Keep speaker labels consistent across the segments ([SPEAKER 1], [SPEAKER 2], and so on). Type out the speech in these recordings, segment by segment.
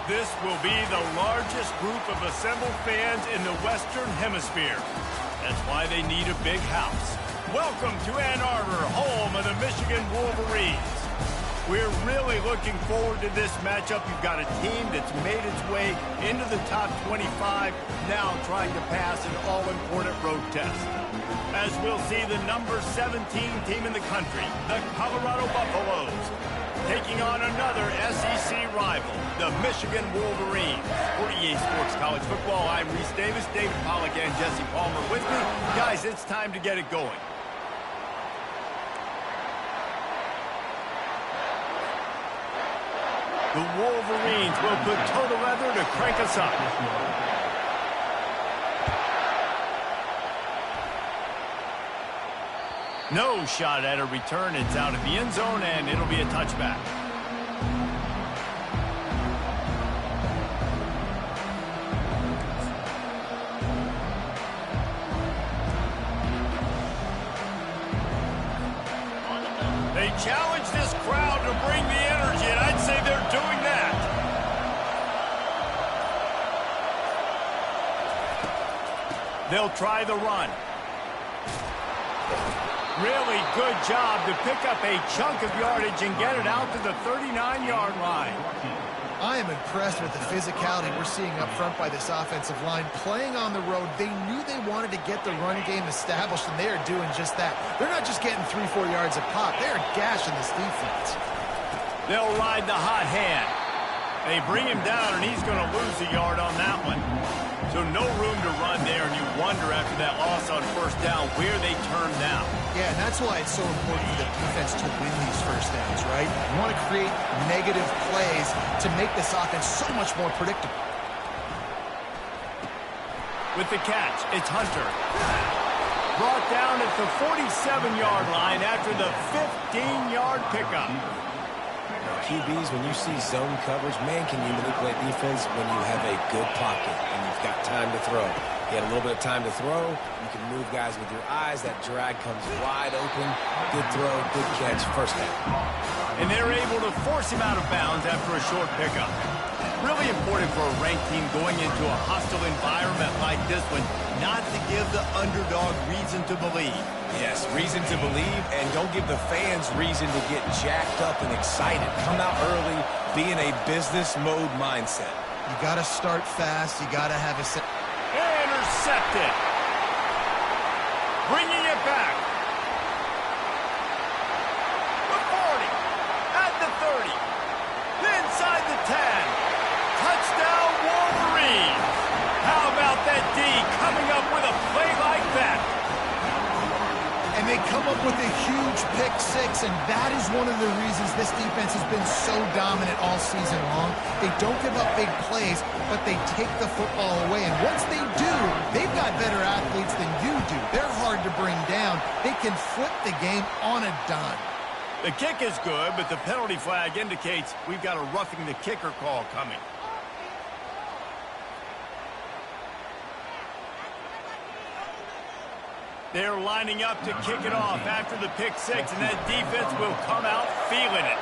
[SPEAKER 1] This will be the largest group of assembled fans in the Western Hemisphere. That's why they need a big house. Welcome to Ann Arbor, home of the Michigan Wolverines. We're really looking forward to this matchup. You've got a team that's made its way into the top 25, now trying to pass an all-important road test. As we'll see the number 17 team in the country, the Colorado Buffaloes, taking on another SEC rival, the Michigan Wolverines. For EA Sports College Football, I'm Reese Davis, David Pollack, and Jesse Palmer with me. Guys, it's time to get it going. The Wolverines will put toe to leather to crank us up. No shot at a return. It's out of the end zone, and it'll be a touchback. They challenge this crowd to bring the energy, and I'd say they're doing that. They'll try the run. Really good job to pick up a chunk of yardage and get it out to the 39-yard line.
[SPEAKER 2] I am impressed with the physicality we're seeing up front by this offensive line. Playing on the road, they knew they wanted to get the run game established, and they are doing just that. They're not just getting 3-4 yards a pop. They are gashing this defense.
[SPEAKER 1] They'll ride the hot hand. They bring him down, and he's going to lose a yard on that one. So no room to run there, and you wonder after that loss on first down where they turn now.
[SPEAKER 2] Yeah, and that's why it's so important for the defense to win these first downs, right? You want to create negative plays to make this offense so much more predictable.
[SPEAKER 1] With the catch, it's Hunter. Brought down at the 47-yard line after the 15-yard pickup.
[SPEAKER 3] QBs, when you see zone coverage, man, can you manipulate defense when you have a good pocket and you've got time to throw. You had a little bit of time to throw. You can move guys with your eyes. That drag comes wide open. Good throw, good catch, first down.
[SPEAKER 1] And they're able to force him out of bounds after a short pickup. Really important for a ranked team going into a hostile environment like this one, not to give the underdog reason to believe.
[SPEAKER 3] Yes, reason to believe, and don't give the fans reason to get jacked up and excited. Come out early, be in a business mode mindset.
[SPEAKER 2] You got to start fast. You got to have a...
[SPEAKER 1] Intercepted. Bringing it back. The 40. At the 30. Inside the 10. Touchdown Wolverines. How about that D coming up with a play like that?
[SPEAKER 2] And they come up with a huge pick six, and that is one of the reasons this defense has been so dominant all season long. They don't give up big plays, but they take the football away, and once they do, they've got better athletes than you do. They're hard to bring down. They can flip the game on a dime.
[SPEAKER 1] The kick is good, but the penalty flag indicates we've got a roughing the kicker call coming. They're lining up to kick it off after the pick six, and that defense will come out feeling it.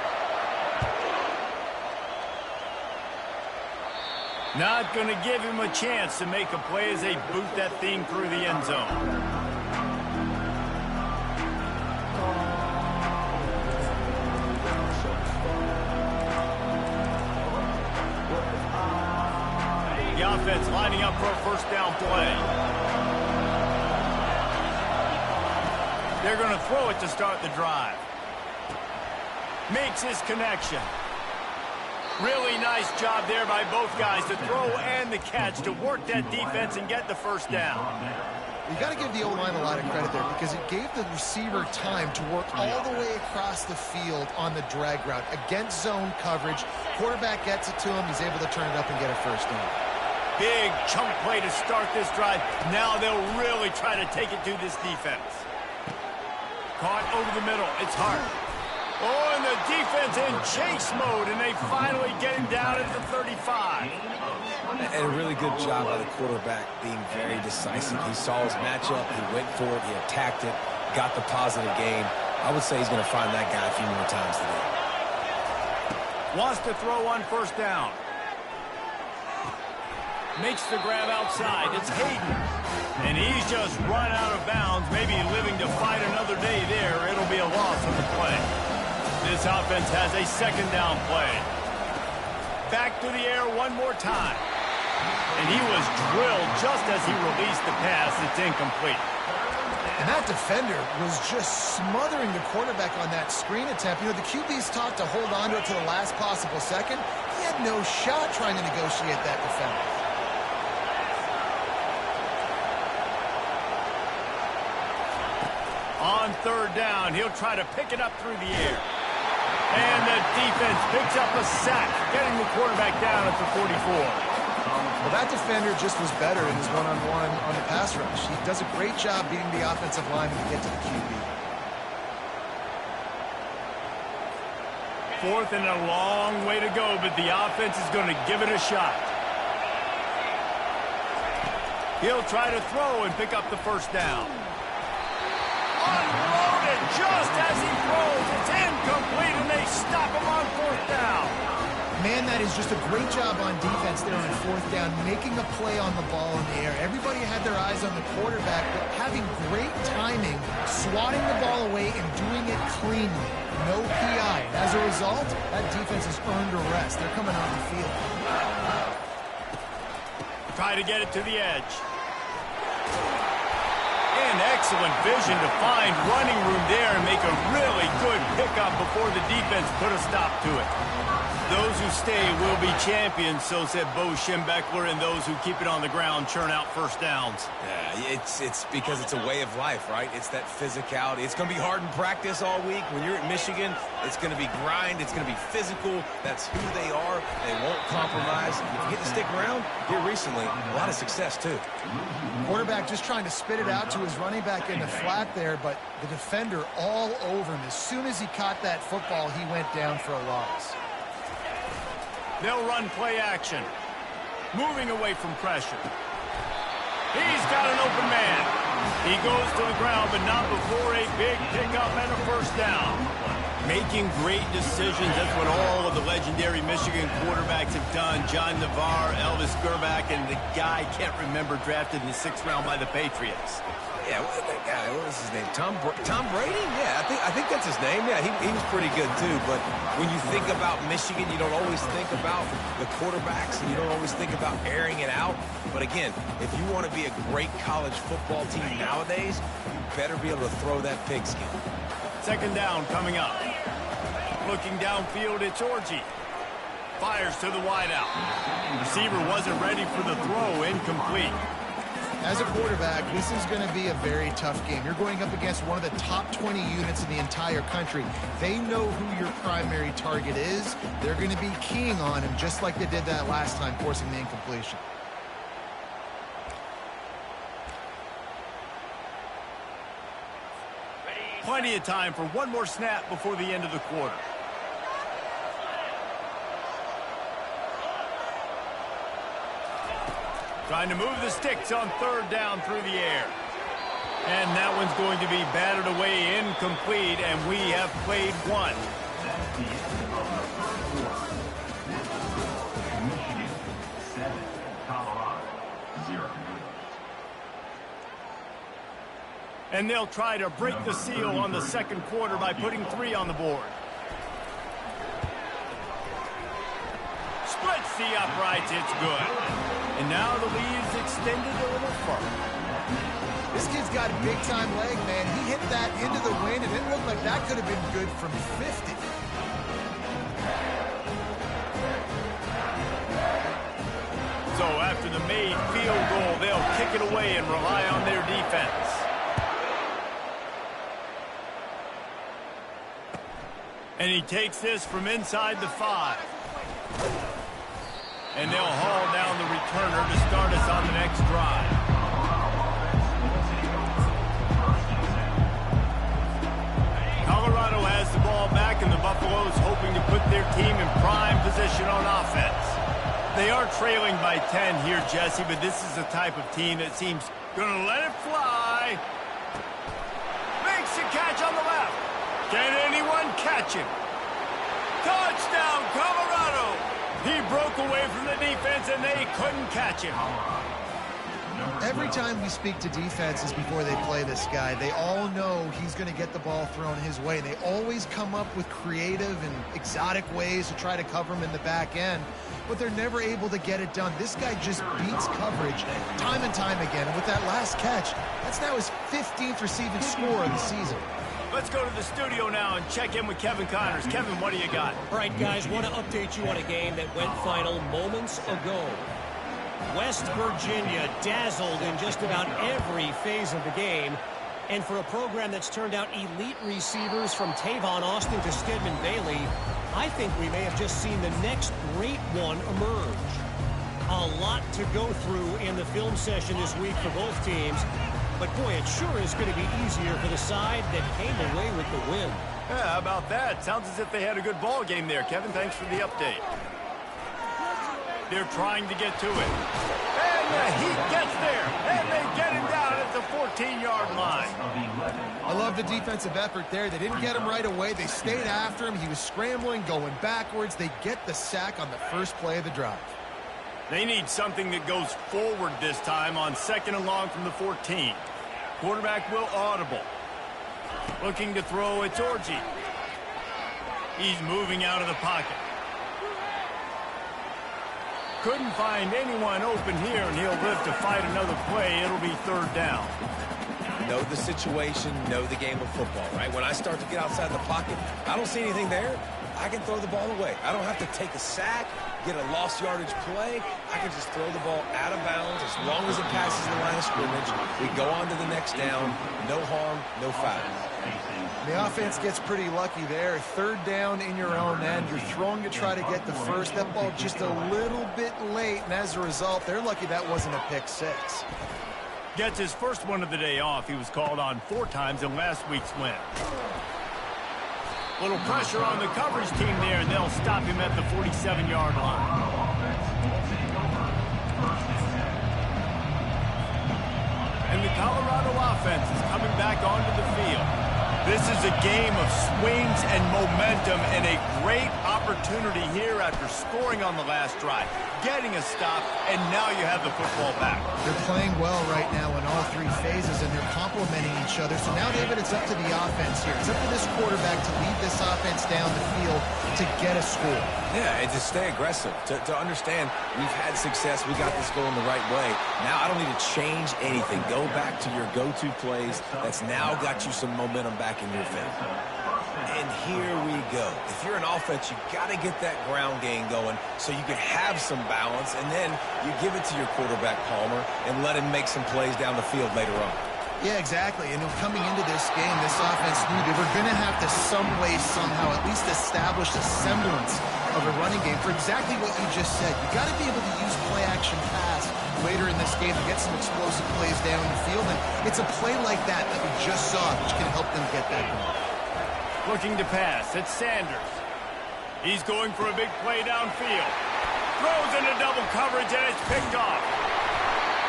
[SPEAKER 1] Not going to give him a chance to make a play as they boot that thing through the end zone. The offense lining up for a first down play. They're going to throw it to start the drive. Makes his connection. Really nice job there by both guys to throw and the catch to work that defense and get the first down.
[SPEAKER 2] You got to give the O-line a lot of credit there because it gave the receiver time to work all the way across the field on the drag route against zone coverage. Quarterback gets it to him. He's able to turn it up and get a first down.
[SPEAKER 1] Big chunk play to start this drive. Now they'll really try to take it to this defense. Caught over the middle. It's Hart. Oh, and the defense in chase mode, and they finally get him down at the 35.
[SPEAKER 3] And a really good job by the quarterback being very decisive. He saw his matchup. He went for it. He attacked it. Got the positive gain. I would say he's going to find that guy a few more times today.
[SPEAKER 1] Wants to throw on first down. Makes the grab outside. It's Hayden. And he's just run out of bounds, maybe living to fight another day there. It'll be a loss on the play. This offense has a second down play. Back to the air one more time. And he was drilled just as he released the pass. It's incomplete.
[SPEAKER 2] And that defender was just smothering the quarterback on that screen attempt. You know, the QB's taught to hold on to it to the last possible second. He had no shot trying to negotiate that defender.
[SPEAKER 1] On third down, he'll try to pick it up through the air. And the defense picks up a sack, getting the quarterback down at the 44.
[SPEAKER 2] Well, that defender just was better in his one-on-one on the pass rush. He does a great job beating the offensive lineman to get to the QB.
[SPEAKER 1] Fourth and a long way to go, but the offense is going to give it a shot. He'll try to throw and pick up the first down. Unloaded just as he throws. It's incomplete, and they stop him on fourth down.
[SPEAKER 2] Man, that is just a great job on defense there on fourth down, making a play on the ball in the air. Everybody had their eyes on the quarterback, but having great timing, swatting the ball away and doing it cleanly. No PI. As a result, that defense has earned a rest. They're coming on the field.
[SPEAKER 1] Try to get it to the edge. And excellent vision to find running room there and make a really good pickup before the defense put a stop to it. Those who stay will be champions, so said Bo Schembechler, and those who keep it on the ground churn out first downs.
[SPEAKER 3] Yeah, it's because it's a way of life, right? It's that physicality. It's going to be hard in practice all week. When you're at Michigan, it's going to be grind. It's going to be physical. That's who they are. They won't compromise. If you get to stick around, here recently, a lot of success, too.
[SPEAKER 2] Quarterback just trying to spit it out to his running back in the flat there, but the defender all over him. As soon as he caught that football, he went down for a loss.
[SPEAKER 1] They'll run play action. Moving away from pressure. He's got an open man. He goes to the ground, but not before a big pickup and a first down. Making great decisions. That's what all of the legendary Michigan quarterbacks have done. John Navarre, Elvis Grbac, and the guy I can't remember drafted in the 6th round by the Patriots.
[SPEAKER 3] Yeah, that guy, what was his name? Tom Brady? Yeah, I think that's his name. Yeah, he was pretty good, too. But when you think about Michigan, you don't always think about the quarterbacks, and you don't always think about airing it out. But again, if you want to be a great college football team nowadays, you better be able to throw that pigskin.
[SPEAKER 1] Second down coming up. Looking downfield, it's Orji. Fires to the wideout. Receiver wasn't ready for the throw, incomplete.
[SPEAKER 2] As a quarterback, this is going to be a very tough game. You're going up against one of the top 20 units in the entire country. They know who your primary target is. They're going to be keying on him just like they did that last time, forcing the incompletion.
[SPEAKER 1] Plenty of time for one more snap before the end of the quarter. Trying to move the sticks on third down through the air. And that one's going to be batted away incomplete, and we have played one.
[SPEAKER 4] Michigan 7, Colorado 0.
[SPEAKER 1] And they'll try to break the seal on the second quarter by putting 3 on the board. Splits the uprights, it's good. And now the lead's extended a little further.
[SPEAKER 2] This kid's got a big-time leg, man. He hit that into the wind, and it looked like that could have been good from 50.
[SPEAKER 1] So after the made field goal, they'll kick it away and rely on their defense. And he takes this from inside the 5. And they'll haul down the returner to start us on the next drive. Colorado has the ball back, and the Buffaloes hoping to put their team in prime position on offense. They are trailing by 10 here, Jesse, but this is the type of team that seems going to let it fly. Makes the catch on the left. Can anyone catch him? Touchdown, Colorado! He broke away from the defense, and they couldn't catch him.
[SPEAKER 2] Every time we speak to defenses before they play this guy, they all know he's going to get the ball thrown his way. They always come up with creative and exotic ways to try to cover him in the back end, but they're never able to get it done. This guy just beats coverage time and time again. And with that last catch, that's now his 15th receiving score of the season.
[SPEAKER 1] Let's go to the studio now and check in with Kevin Connors. Kevin, what do you got?
[SPEAKER 5] All right, guys, want to update you on a game that went final moments ago. West Virginia dazzled in just about every phase of the game. And for a program that's turned out elite receivers from Tavon Austin to Stedman Bailey, I think we may have just seen the next great one emerge. A lot to go through in the film session this week for both teams. But, boy, it sure is going to be easier for the side that came away with the win.
[SPEAKER 1] Yeah, how about that? Sounds as if they had a good ball game there, Kevin. Thanks for the update. They're trying to get to it. And the Heat gets there. And they get him down at the 14-yard line.
[SPEAKER 2] I love the defensive effort there. They didn't get him right away. They stayed after him. He was scrambling, going backwards. They get the sack on the first play of the drive.
[SPEAKER 1] They need something that goes forward this time on 2nd and long from the 14. Quarterback will audible. Looking to throw, it's Orji. He's moving out of the pocket. Couldn't find anyone open here, and he'll live to fight another play. It'll be 3rd down.
[SPEAKER 3] Know the situation, know the game of football, right? When I start to get outside the pocket, I don't see anything there. I can throw the ball away. I don't have to take a sack, get a lost yardage play. I can just throw the ball out of bounds as long as it passes the line of scrimmage. We go on to the next down. No harm, no foul.
[SPEAKER 2] The offense gets pretty lucky there. 3rd down in your own end. You're throwing to try to get the first. That ball just a little bit late, and as a result, they're lucky that wasn't a pick 6.
[SPEAKER 1] Gets his first one of the day off. He was called on 4 times in last week's win. Little pressure on the coverage team there, and they'll stop him at the 47-yard line. And the Colorado offense is coming back onto the field. This is a game of swings and momentum, and a great opportunity here after scoring on the last drive, getting a stop, and now you have the football back.
[SPEAKER 2] They're playing well right now in all 3 phases, and they're complementing each other. So now, David, it's up to the offense here. It's up to this quarterback to lead this offense down the field to get a score.
[SPEAKER 3] Yeah, and to stay aggressive, to understand we've had success, we got this going the right way. Now I don't need to change anything. Go back to your go-to plays. That's now got you some momentum back in your favor. And here we go. If you're an offense, you got to get that ground game going so you can have some balance, and then you give it to your quarterback, Palmer, and let him make some plays down the field later on.
[SPEAKER 2] Yeah, exactly. And coming into this game, this offense knew they were going to have to some way, somehow, at least establish a semblance of a running game for exactly what you just said. You got to be able to use play-action pass later in this game to get some explosive plays down the field. And it's a play like that we just saw, which can help them get that going.
[SPEAKER 1] Looking to pass, it's Sanders. He's going for a big play downfield. Throws into double coverage, and it's picked off.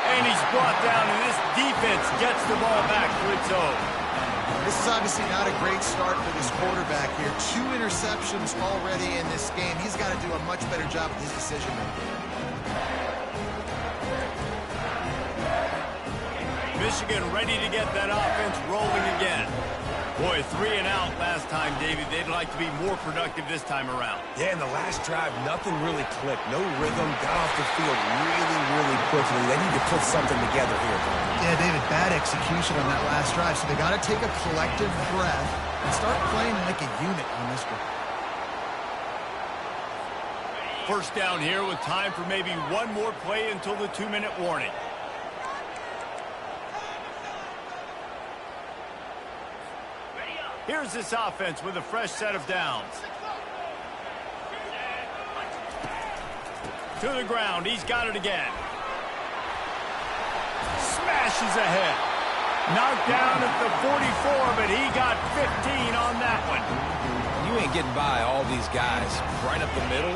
[SPEAKER 1] And he's brought down, and this defense gets the ball back to its own.
[SPEAKER 2] This is obviously not a great start for this quarterback here. 2 interceptions already in this game. He's got to do a much better job with his decision-making.
[SPEAKER 1] Michigan ready to get that offense rolling again. Boy, 3 and out last time, David. They'd like to be more productive this time around.
[SPEAKER 3] Yeah, in the last drive, nothing really clicked. No rhythm, got off the field really, really quickly. They need to put something together here.
[SPEAKER 2] Yeah, David, bad execution on that last drive, so they got to take a collective breath and start playing like a unit on this one.
[SPEAKER 1] First down here with time for maybe one more play until the 2-minute warning. Here's this offense with a fresh set of downs. To the ground. He's got it again. Smashes ahead. Knocked down at the 44, but he got 15 on that one.
[SPEAKER 3] You ain't getting by all these guys right up the middle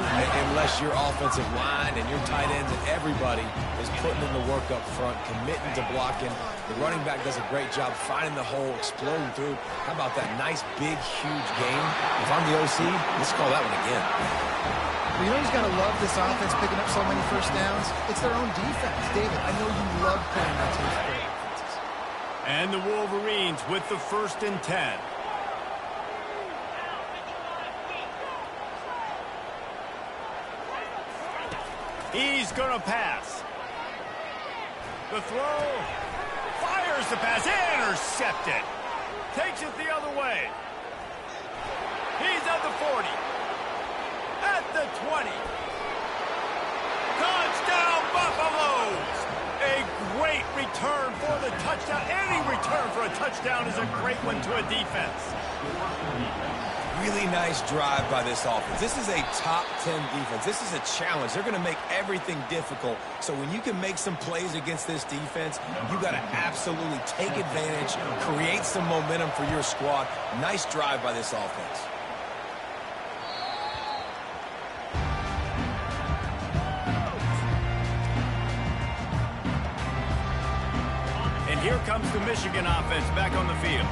[SPEAKER 3] unless your offensive line and your tight ends and everybody is putting in the work up front, committing to blocking. The running back does a great job finding the hole, exploding through. How about that nice, big, huge game? If I'm the OC, let's call that one again.
[SPEAKER 2] Well, you know who's got to love this offense picking up so many first downs? It's their own defense. David, I know you love playing that team's great offenses.
[SPEAKER 1] And the Wolverines with the 1st and 10. He's going to pass. The throw. Fires the pass. Intercepted. Takes it the other way. He's at the 40. At the 20. Touchdown, Buffaloes. A great return for the touchdown. Any return for a touchdown is a great one to a defense.
[SPEAKER 3] Really nice drive by this offense. This is a top 10 defense. This is a challenge. They're going to make everything difficult. So when you can make some plays against this defense, you got to absolutely take advantage, create some momentum for your squad. Nice drive by this offense.
[SPEAKER 1] And here comes the Michigan offense back on the field.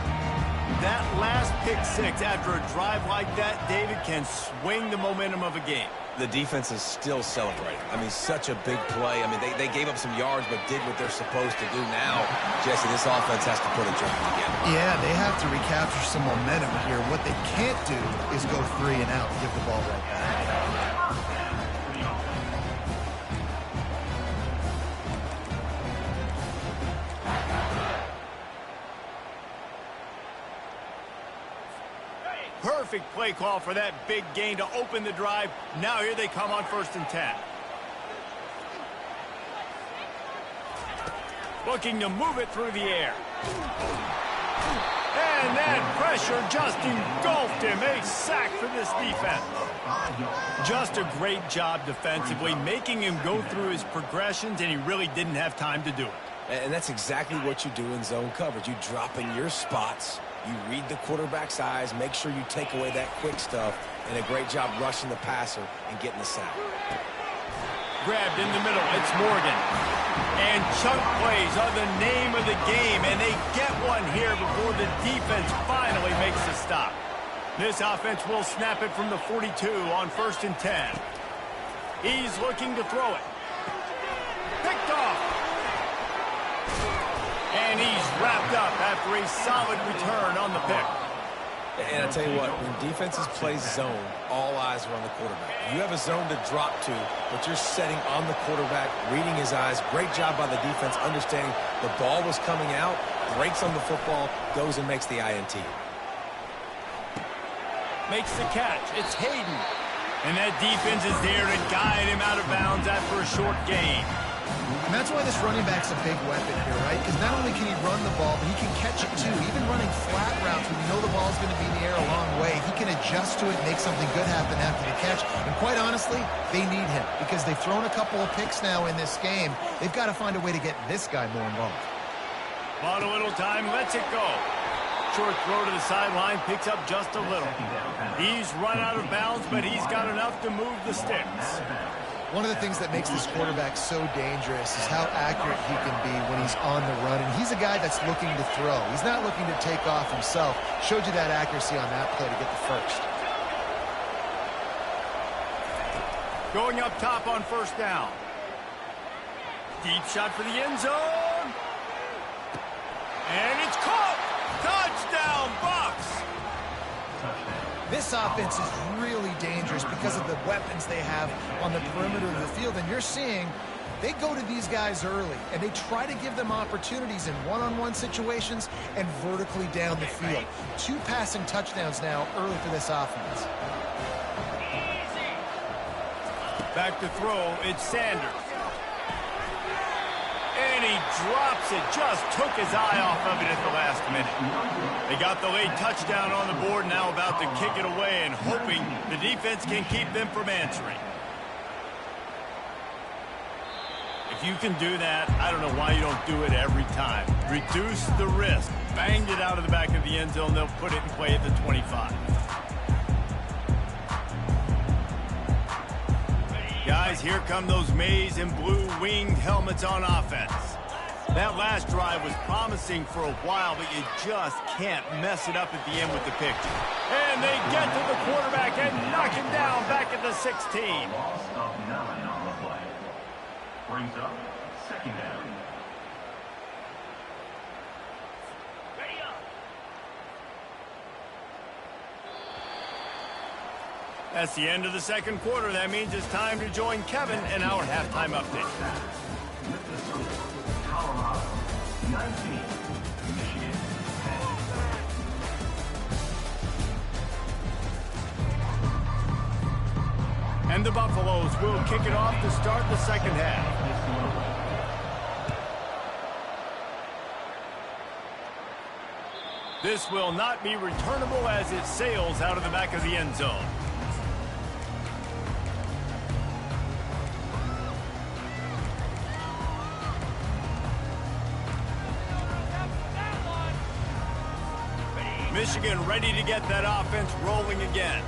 [SPEAKER 1] That last pick 6 after a drive like that, David, can swing the momentum of a game.
[SPEAKER 3] The defense is still celebrating. I mean, such a big play. I mean, they gave up some yards but did what they're supposed to do now. Jesse, this offense has to put a drive together.
[SPEAKER 2] Yeah, they have to recapture some momentum here. What they can't do is go 3 and out and give the ball right back.
[SPEAKER 1] Perfect play call for that big gain to open the drive. Now here they come on 1st and 10. Looking to move it through the air. And that pressure just engulfed him. A sack for this defense. Just a great job defensively, making him go through his progressions, and he really didn't have time to do it.
[SPEAKER 3] And that's exactly what you do in zone coverage. You drop in your spots. You read the quarterback's eyes, make sure you take away that quick stuff, and a great job rushing the passer and getting the sack.
[SPEAKER 1] Grabbed in the middle, it's Morgan. And chunk plays are the name of the game, and they get one here before the defense finally makes a stop. This offense will snap it from the 42 on 1st and 10. He's looking to throw it. Picked off. And he's wrapped up after a solid return on the pick.
[SPEAKER 3] And I tell you what, when defenses play zone, all eyes are on the quarterback. You have a zone to drop to, but you're setting on the quarterback, reading his eyes. Great job by the defense, understanding the ball was coming out, breaks on the football, goes and makes the INT.
[SPEAKER 1] Makes the catch. It's Hayden. And that defense is there to guide him out of bounds after a short gain.
[SPEAKER 2] And that's why this running back's a big weapon here, right? Because not only can he run the ball, but he can catch it too. Even running flat routes when you know the ball's going to be in the air a long way, he can adjust to it and make something good happen after the catch. And quite honestly, they need him because they've thrown a couple of picks now in this game. They've got to find a way to get this guy more involved.
[SPEAKER 1] Bought a little time, lets it go. Short throw to the sideline, picks up just a little. He's run out of bounds, but he's got enough to move the sticks.
[SPEAKER 2] One of the things that makes this quarterback so dangerous is how accurate he can be when he's on the run. And he's a guy that's looking to throw. He's not looking to take off himself. Showed you that accuracy on that play to get the first.
[SPEAKER 1] Going up top on first down. Deep shot for the end zone. And it's caught. Touchdown, Bucks.
[SPEAKER 2] This offense is really dangerous because of the weapons they have on the perimeter of the field. And you're seeing they go to these guys early, and they try to give them opportunities in one-on-one situations and vertically down the field. 2 passing touchdowns now early for this offense.
[SPEAKER 1] Back to throw, it's Sanders. And he drops it, just took his eye off of it at the last minute. They got the late touchdown on the board, now about to kick it away and hoping the defense can keep them from answering. If you can do that, I don't know why you don't do it every time. Reduce the risk. Banged it out of the back of the end zone, they'll put it in play at the 25. Guys, here come those maize and blue winged helmets on offense. That last drive was promising for a while, but you just can't mess it up at the end with the picture. And they get to the quarterback and knock him down back at the 16.
[SPEAKER 4] Loss of 9 on the play. Brings up second down.
[SPEAKER 1] That's the end of the second quarter. That means it's time to join Kevin in our halftime update.
[SPEAKER 4] Colorado, 19. Michigan, 10.
[SPEAKER 1] And the Buffaloes will kick it off to start the second half. This will not be returnable as it sails out of the back of the end zone. Michigan ready to get that offense rolling again.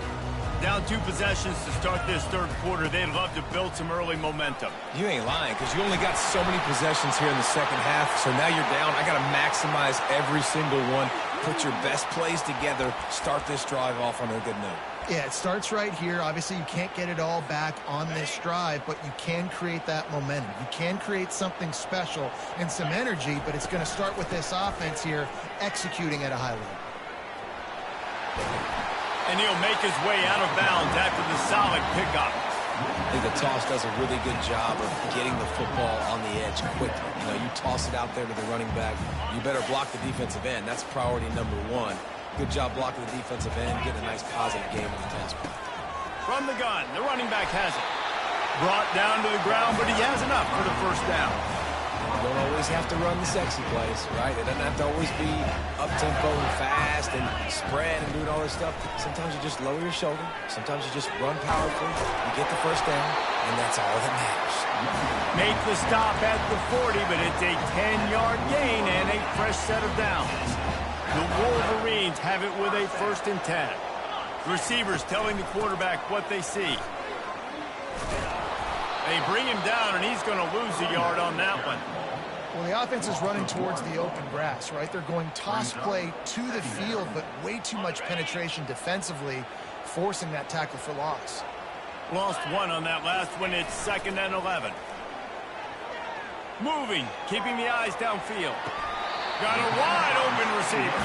[SPEAKER 1] Down 2 possessions to start this third quarter. They'd love to build some early momentum.
[SPEAKER 3] You ain't lying, because you only got so many possessions here in the second half, so now you're down. I got to maximize every single one. Put your best plays together. Start this drive off on a good note.
[SPEAKER 2] Yeah, it starts right here. Obviously, you can't get it all back on this drive, but you can create that momentum. You can create something special and some energy, but it's going to start with this offense here executing at a high level.
[SPEAKER 1] And he'll make his way out of bounds after the solid pickup.
[SPEAKER 3] I think the toss does a really good job of getting the football on the edge quickly. You know, you toss it out there to the running back. You better block the defensive end. That's priority number 1. Good job blocking the defensive end, getting a nice positive game on the 10 spot.
[SPEAKER 1] From the gun, the running back has it. Brought down to the ground, but he has enough for the first down.
[SPEAKER 3] You don't always have to run the sexy plays, right? It doesn't have to always be up-tempo and fast and spread and doing all this stuff. Sometimes you just lower your shoulder. Sometimes you just run powerfully. You get the first down, and that's all that matters.
[SPEAKER 1] Make the stop at the 40, but it's a 10-yard gain and a fresh set of downs. The Wolverines have it with a 1st and 10. Receivers telling the quarterback what they see. They bring him down, and he's going to lose a yard on that one.
[SPEAKER 2] Well, the offense is running towards the open grass, right? They're going toss play to the field, but way too much penetration defensively, forcing that tackle for loss.
[SPEAKER 1] Lost 1 on that last one. It's 2nd and 11. Moving, keeping the eyes downfield. Got a wide open receiver.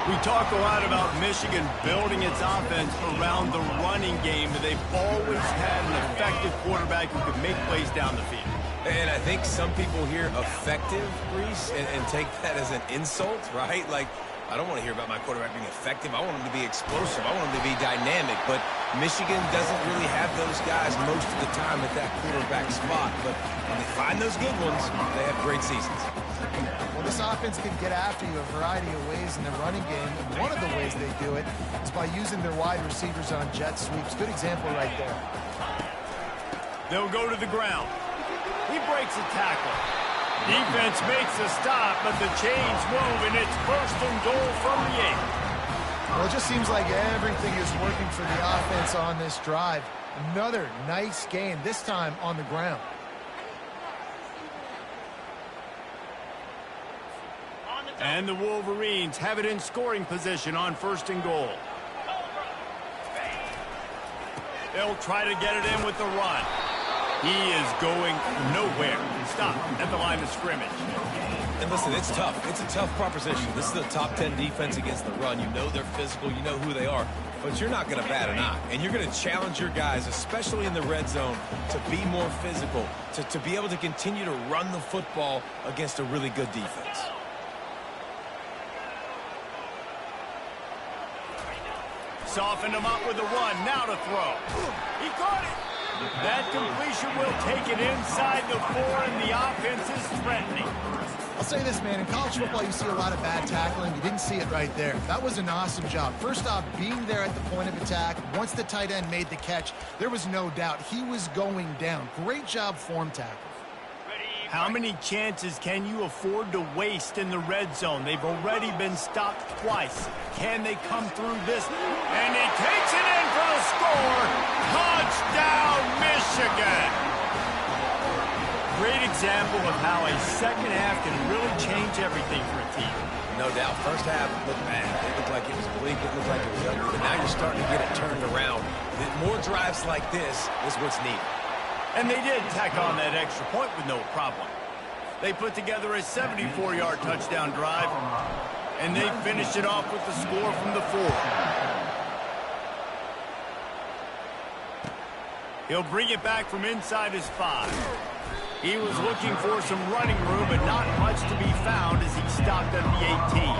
[SPEAKER 1] We talk a lot about Michigan building its offense around the running game, but they've always had an effective quarterback who could make plays down the field.
[SPEAKER 3] And I think some people hear effective, Reese, and take that as an insult, right? Like, I don't want to hear about my quarterback being effective. I want him to be explosive. I want him to be dynamic. But Michigan doesn't really have those guys most of the time at that quarterback spot. But when they find those good ones, they have great seasons.
[SPEAKER 2] Well, this offense can get after you a variety of ways in the running game. And one of the ways they do it is by using their wide receivers on jet sweeps. Good example right there.
[SPEAKER 1] They'll go to the ground. He breaks a tackle. Defense makes a stop, but the chains move, and it's 1st and goal from the 8.
[SPEAKER 2] Well, it just seems like everything is working for the offense on this drive. Another nice game, this time on the ground.
[SPEAKER 1] And the Wolverines have it in scoring position on 1st and goal. They'll try to get it in with the run. He is going nowhere. Stop at the line of scrimmage.
[SPEAKER 3] And listen, it's tough. It's a tough proposition. This is a top 10 defense against the run. You know they're physical. You know who they are. But you're not going to bat an eye. And you're going to challenge your guys, especially in the red zone, to be more physical, to be able to continue to run the football against a really good defense.
[SPEAKER 1] Soften him up with the run. Now to throw. He caught it. That completion will take it inside the 4, and the offense is threatening.
[SPEAKER 2] I'll say this, man. In college football, you see a lot of bad tackling. You didn't see it right there. That was an awesome job. First off, being there at the point of attack. Once the tight end made the catch, there was no doubt he was going down. Great job form tackle.
[SPEAKER 1] How many chances can you afford to waste in the red zone? They've already been stopped twice. Can they come through this? And he takes it in for the score. Touchdown, Michigan. Great example of how a second half can really change everything for a team.
[SPEAKER 3] No doubt. First half looked bad. It looked like it was bleak. It looked like it was ugly. But now you're starting to get it turned around. More drives like this is what's needed.
[SPEAKER 1] And they did tack on that extra point with no problem. They put together a 74-yard touchdown drive, and they finished it off with the score from the 4. He'll bring it back from inside his 5. He was looking for some running room, but not much to be found as he stopped at the 18.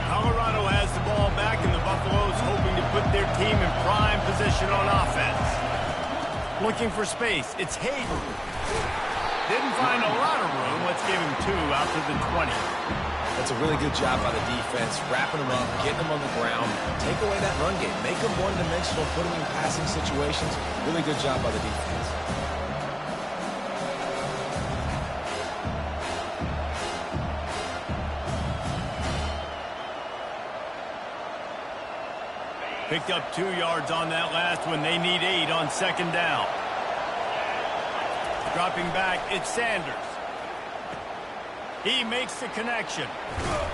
[SPEAKER 1] Colorado has the ball back, and the Buffaloes hoping to put their team in prime position on offense. Looking for space. It's Hayden. Didn't find a lot of room. Let's give him 2 out to the 20.
[SPEAKER 3] That's a really good job by the defense, wrapping them up, getting them on the ground. Take away that run game. Make them one-dimensional, put them in passing situations. Really good job by the defense.
[SPEAKER 1] Picked up 2 yards on that last one. They need 8 on 2nd down. Dropping back, it's Sanders. He makes the connection.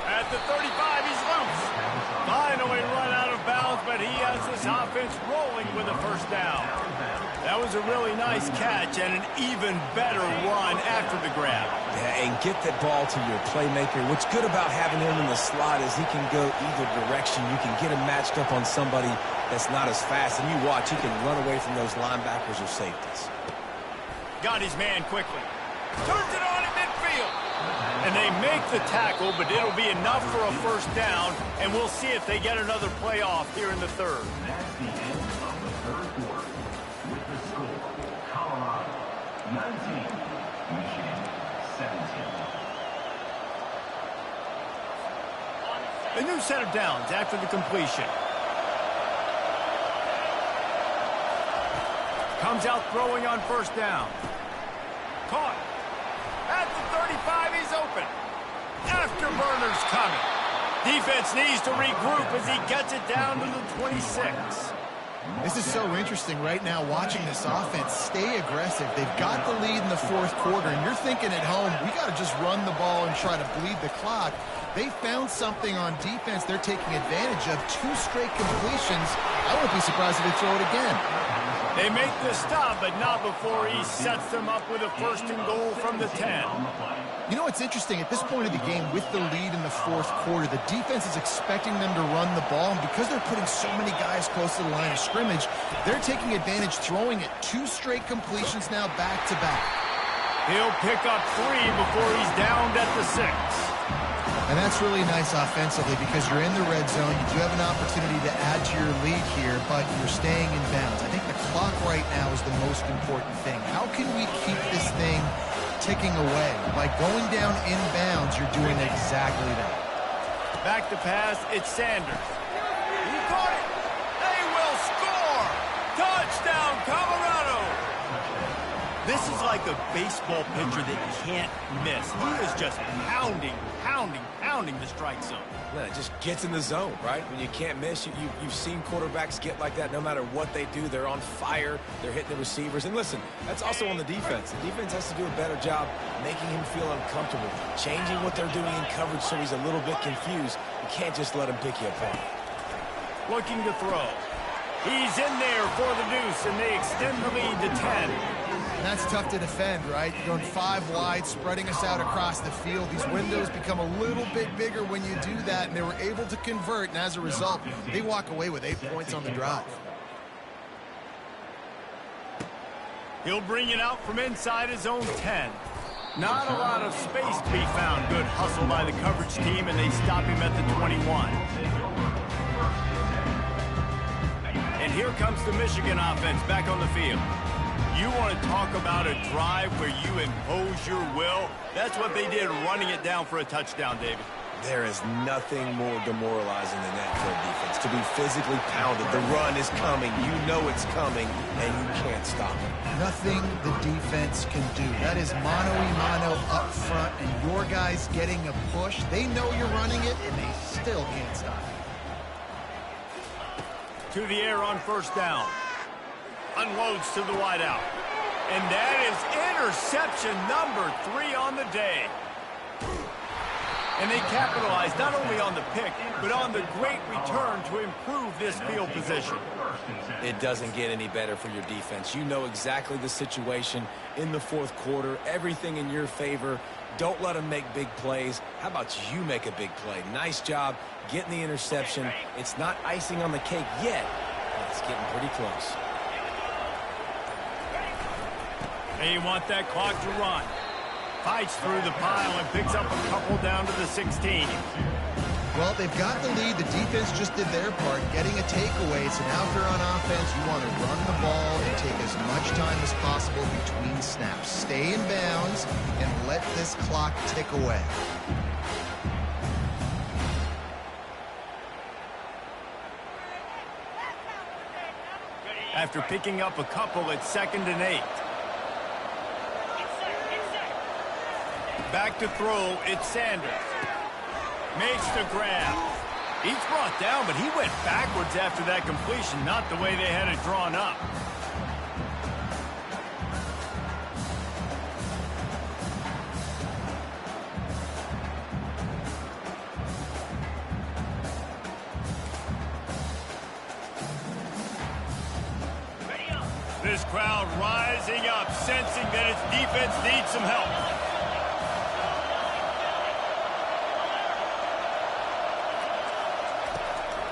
[SPEAKER 1] At the 35, he's loose. Finally run out of bounds, but he has this offense rolling with a 1st down. That was a really nice catch and an even better run after the grab.
[SPEAKER 3] Yeah, and get that ball to your playmaker. What's good about having him in the slot is he can go either direction. You can get him matched up on somebody that's not as fast. And you watch, he can run away from those linebackers or safeties.
[SPEAKER 1] Got his man quickly. Turns it on at midfield. And they make the tackle, but it'll be enough for a 1st down. And we'll see if they get another play off here in the 3rd.
[SPEAKER 4] That's the end of the 3rd quarter. With the score, Colorado 19, Michigan 17.
[SPEAKER 1] A new set of downs after the completion. Comes out throwing on 1st down. Caught. At the 35, he's open. Afterburner's coming. Defense needs to regroup as he gets it down to the 26.
[SPEAKER 2] This is so interesting right now watching this offense stay aggressive. They've got the lead in the 4th quarter, and you're thinking at home, we got to just run the ball and try to bleed the clock. They found something on defense they're taking advantage of. 2 straight completions. I won't be surprised if they throw it again.
[SPEAKER 1] They make the stop, but not before he sets them up with a 1st and goal from the 10.
[SPEAKER 2] You know what's interesting? At this point of the game, with the lead in the 4th quarter, the defense is expecting them to run the ball, and because they're putting so many guys close to the line of scrimmage, they're taking advantage, throwing it 2 straight completions now back-to-back.
[SPEAKER 1] He'll pick up 3 before he's downed at the 6.
[SPEAKER 2] And that's really nice offensively because you're in the red zone. You do have an opportunity to add to your lead here, but you're staying in bounds. I think the clock right now is the most important thing. How can we keep this thing ticking away? By going down in bounds, you're doing exactly that.
[SPEAKER 1] Back to pass, it's Sanders. He caught it. They will score. Touchdown, Colorado. This is like a baseball pitcher that can't miss. He is just pounding the strike zone.
[SPEAKER 3] Yeah, it just gets in the zone, right? When you can't miss, you've seen quarterbacks get like that no matter what they do. They're on fire. They're hitting the receivers. And listen, that's also on the defense. The defense has to do a better job making him feel uncomfortable, changing what they're doing in coverage so he's a little bit confused. You can't just let him pick you apart.
[SPEAKER 1] Looking to throw. He's in there for the deuce, and they extend the lead to 10.
[SPEAKER 2] And that's tough to defend, right? You're going 5 wide, spreading us out across the field. These windows become a little bit bigger when you do that, and they were able to convert, and as a result, they walk away with 8 points on the drive.
[SPEAKER 1] He'll bring it out from inside his own 10. Not a lot of space to be found. Good hustle by the coverage team, and they stop him at the 21. And here comes the Michigan offense back on the field. You want to talk about a drive where you impose your will? That's what they did, running it down for a touchdown, David.
[SPEAKER 3] There is nothing more demoralizing than that for a defense. To be physically pounded. The run is coming. You know it's coming, and you can't stop it.
[SPEAKER 2] Nothing the defense can do. That is mano-a-mano up front, and your guys getting a push. They know you're running it, and they still can't stop it.
[SPEAKER 1] To the air on first down. Unloads to the wideout. And that is interception number 3 on the day. And they capitalized not only on the pick, but on the great return to improve this field position.
[SPEAKER 3] It doesn't get any better for your defense. You know exactly the situation in the fourth quarter. Everything in your favor. Don't let them make big plays. How about you make a big play? Nice job getting the interception. It's not icing on the cake yet, but it's getting pretty close.
[SPEAKER 1] They want that clock to run. Fights through the pile and picks up a couple down to the 16.
[SPEAKER 2] Well, they've got the lead. The defense just did their part, getting a takeaway. So now if they're on offense, you want to run the ball and take as much time as possible between snaps. Stay in bounds and let this clock tick away.
[SPEAKER 1] After picking up a couple, it's 2nd and 8. Back to throw, it's Sanders. Makes the grab. He's brought down, but he went backwards after that completion, not the way they had it drawn up. This crowd rising up, sensing that its defense needs some help.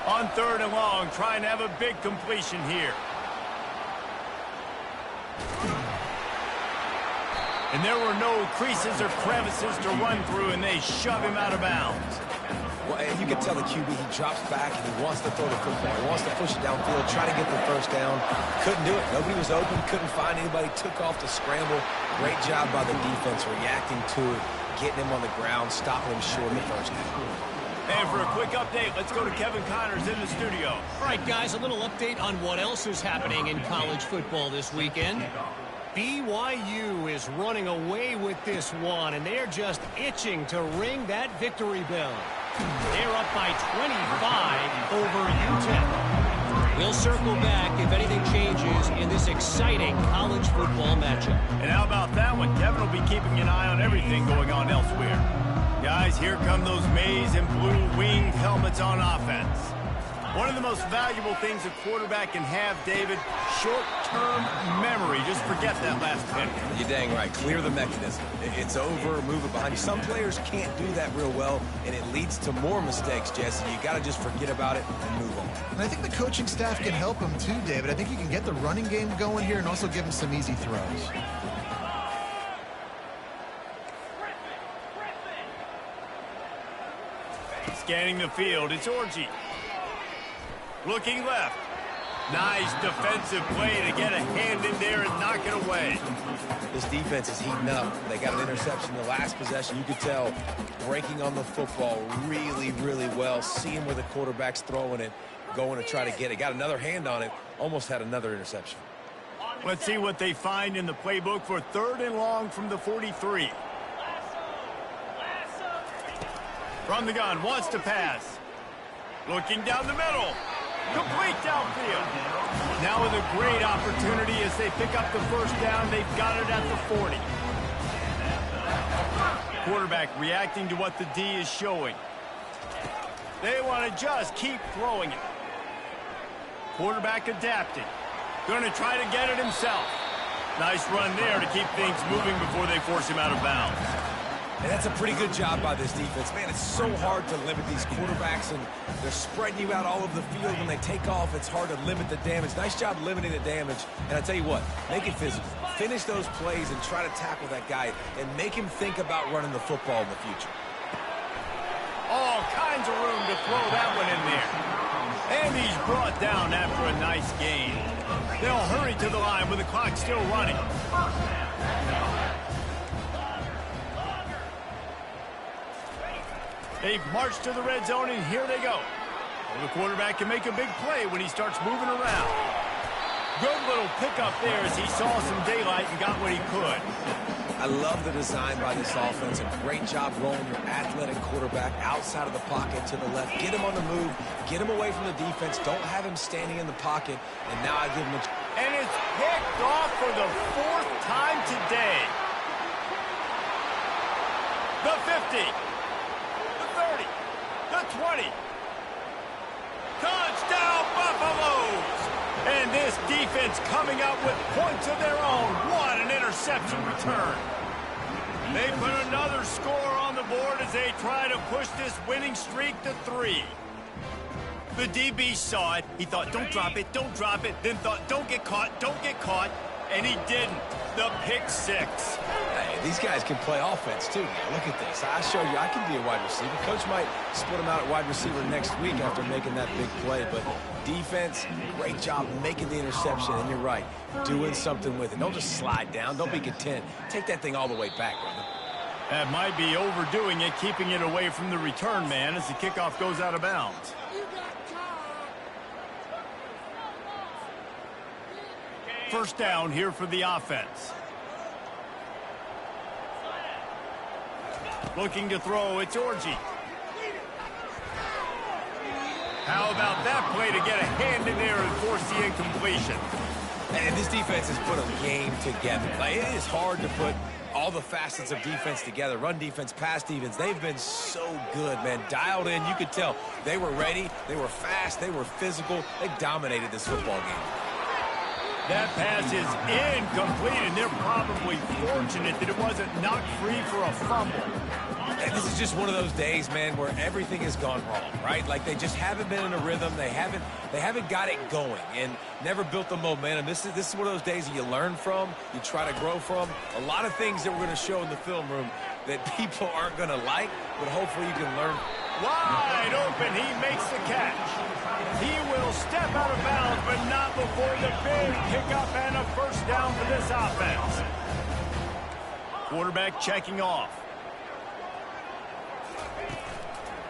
[SPEAKER 1] On 3rd and long, trying to have a big completion here. And there were no creases or crevices to run through, and they shove him out of bounds.
[SPEAKER 3] Well, and you can tell the QB, he drops back and he wants to throw the football. He wants to push it downfield, try to get the first down. Couldn't do it. Nobody was open, couldn't find anybody, took off to scramble. Great job by the defense reacting to it, getting him on the ground, stopping him short of the first down.
[SPEAKER 1] And for a quick update, let's go to Kevin Connors in the studio.
[SPEAKER 5] All right, guys, a little update on what else is happening in college football this weekend. BYU is running away with this one, and they're just itching to ring that victory bell. They're up by 25 over UTEP. We'll circle back if anything changes in this exciting college football matchup.
[SPEAKER 1] And how about that one? Kevin will be keeping an eye on everything going on elsewhere. Guys, here come those maize and blue winged helmets on offense. One of the most valuable things a quarterback can have, David, short-term memory. Just forget that last pick.
[SPEAKER 3] You're dang right. Clear the mechanism. It's over, move it behind you. Some players can't do that real well, and it leads to more mistakes, Jesse. You got to just forget about it and move on.
[SPEAKER 2] And I think the coaching staff can help him too, David. I think you can get the running game going here and also give him some easy throws.
[SPEAKER 1] Scanning the field, it's Orji. Looking left. Nice defensive play to get a hand in there and knock it away.
[SPEAKER 3] This defense is heating up. They got an interception the last possession. You could tell breaking on the football really, really well, seeing where the quarterback's throwing it, going to try to get it. Got another hand on it, almost had another interception.
[SPEAKER 1] Let's see what they find in the playbook for 3rd and long from the 43. From the gun, wants to pass. Looking down the middle. Complete downfield. Now with a great opportunity as they pick up the first down. They've got it at the 40. Quarterback reacting to what the D is showing. They want to just keep throwing it. Quarterback adapting. Going to try to get it himself. Nice run there to keep things moving before they force him out of bounds.
[SPEAKER 3] And that's a pretty good job by this defense. Man, it's so hard to limit these quarterbacks, and they're spreading you out all over the field. When they take off, it's hard to limit the damage. Nice job limiting the damage. And I tell you what, make it physical. Finish those plays and try to tackle that guy and make him think about running the football in the future.
[SPEAKER 1] All kinds of room to throw that one in there. And he's brought down after a nice gain. They'll hurry to the line with the clock still running. They've marched to the red zone, and here they go. Well, the quarterback can make a big play when he starts moving around. Good little pickup there as he saw some daylight and got what he could.
[SPEAKER 3] I love the design by this offense. A great job rolling your athletic quarterback outside of the pocket to the left. Get him on the move. Get him away from the defense. Don't have him standing in the pocket. And now I give him a...
[SPEAKER 1] And it's picked off for the 4th time today. The 50. The 20. Touchdown, Buffaloes! And this defense coming out with points of their own. What an interception return. They put another score on the board as they try to push this winning streak to 3. The DB saw it. He thought, don't drop it, don't drop it. Then thought, don't get caught, don't get caught. And he didn't. The pick 6.
[SPEAKER 3] Hey, these guys can play offense, too. Now, look at this. I showed you I can be a wide receiver. Coach might split him out at wide receiver next week after making that big play. But defense, great job making the interception. And you're right, doing something with it. Don't just slide down. Don't be content. Take that thing all the way back, brother.
[SPEAKER 1] That might be overdoing it, keeping it away from the return man as the kickoff goes out of bounds. First down here for the offense. Looking to throw, it's Orji. How about that play to get a hand in there and force the incompletion?
[SPEAKER 3] And this defense has put a game together. Like, it is hard to put all the facets of defense together. Run defense, pass defense. They've been so good, man. Dialed in. You could tell they were ready. They were fast. They were physical. They dominated this football game.
[SPEAKER 1] That pass is incomplete, and they're probably fortunate that it wasn't knocked free for a fumble.
[SPEAKER 3] And this is just one of those days, man, where everything has gone wrong, right? Like, they just haven't been in a rhythm. They haven't got it going and never built the momentum. This is one of those days that you learn from, you try to grow from. A lot of things that we're going to show in the film room that people aren't going to like, but hopefully you can learn.
[SPEAKER 1] Wide open, he makes the catch. He will step out of bounds, but not before the big pickup and a first down for this offense. Quarterback checking off.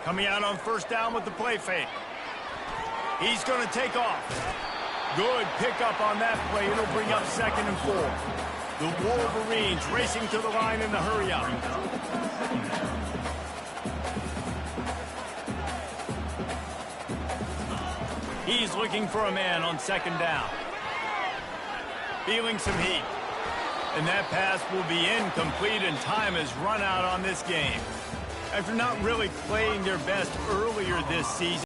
[SPEAKER 1] Coming out on first down with the play fake. He's going to take off. Good pickup on that play. It'll bring up 2nd and 4. The Wolverines racing to the line in the hurry-up. He's looking for a man on 2nd down. Feeling some heat. And that pass will be incomplete, and time has run out on this game. After not really playing their best earlier this season,